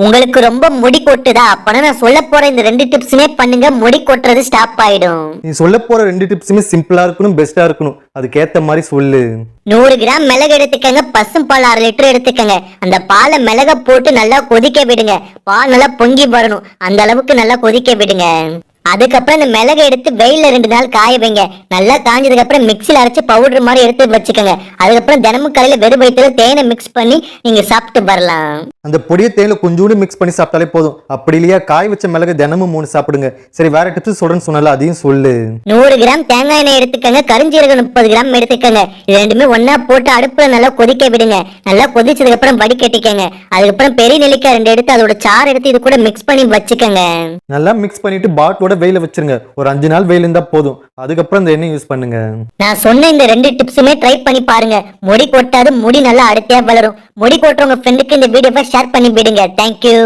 உங்களுக்கு ரொம்ப முடி கொட்டுதா? அப்பனா நான் சொல்ல போற இந்த 2 டிப்ஸுமே பண்ணுங்க, முடி கொட்டுறது ஸ்டாப் ஆயிடும். நீ சொல்ல போற 2 டிப்ஸுமே சிம்பிளா இருக்கணும், பெஸ்டா இருக்கணும். அதுக்கேத்த மாதிரி சொல்லு. 100 கிராம் மிளகு எடுத்துக்கங்க, பசும்பால் 1/2 லிட்டர் எடுத்துக்கங்க. அந்த பாலை மிளக போட்டு நல்லா கொதிக்க விடுங்க. பால் நல்லா பொங்கி வரணும், அந்த அளவுக்கு நல்லா கொதிக்க விடுங்க. அதுக்கப்புறம் இந்த மிளகு எடுத்து வெயில 2 நாள் காய வைங்க. நல்லா காஞ்சதுக்கு அப்புறம் மிக்சில அரைச்சு பவுடர் மாதிரி எடுத்து வச்சுக்கோங்க. அதுக்கப்புறம் தினமும் காலையில வெறும் வயிற்றுல தேனை மிக்ஸ் பண்ணி நீங்க சாப்பிட்டு வரலாம். அந்த பொடியை தேயில கொஞ்சோண்டு மிக்ஸ் பண்ணி சாப்பிட்டாலே போதும். அப்படி இல்லையா காய வச்ச மிளகு தினமும் 3 சாப்பிடுங்க. சரி, வேற டிப்ஸ் சொல்றேன்னு சொன்னால அதையும் சொல்லு. 100 கிராம் தேங்காய் எண்ணெய் எடுத்துக்கங்க, கருஞ்சீரகம் 30 கிராம் எடுத்துக்கங்க. இது ரெண்டுமே ஒன்னா போட்டு அடுப்புல நல்லா கொதிக்க விடுங்க. நல்லா கொதிச்சதுக்கு அப்புறம் வடிகட்டிக்கங்க. அதுக்கப்புறம் பெரிய நெல்லிக்காய் 2 எடுத்து அதோட சாறு எடுத்து இது கூட மிக்ஸ் பண்ணி வச்சுக்கோங்க. நல்லா மிக்ஸ் பண்ணிட்டு பாட்டிலோட வெயில வச்சிருங்க. ஒரு 5 நாள் வெயில் இருந்தா போதும். அதுக்கப்புறம் இந்த எண்ணெய் யூஸ் பண்ணுங்க. நான் சொன்ன இந்த 2 டிப்ஸுமே ட்ரை பண்ணி பாருங்க. முடி கொட்டாது, முடி நல்லா அடர்த்தியா வளரும். முடி கொட்டுறவங்க ஃப்ரெண்டுக்கு இந்த வீடியோவை ஷேர் பண்ணி விடுங்க. தேங்க்யூ.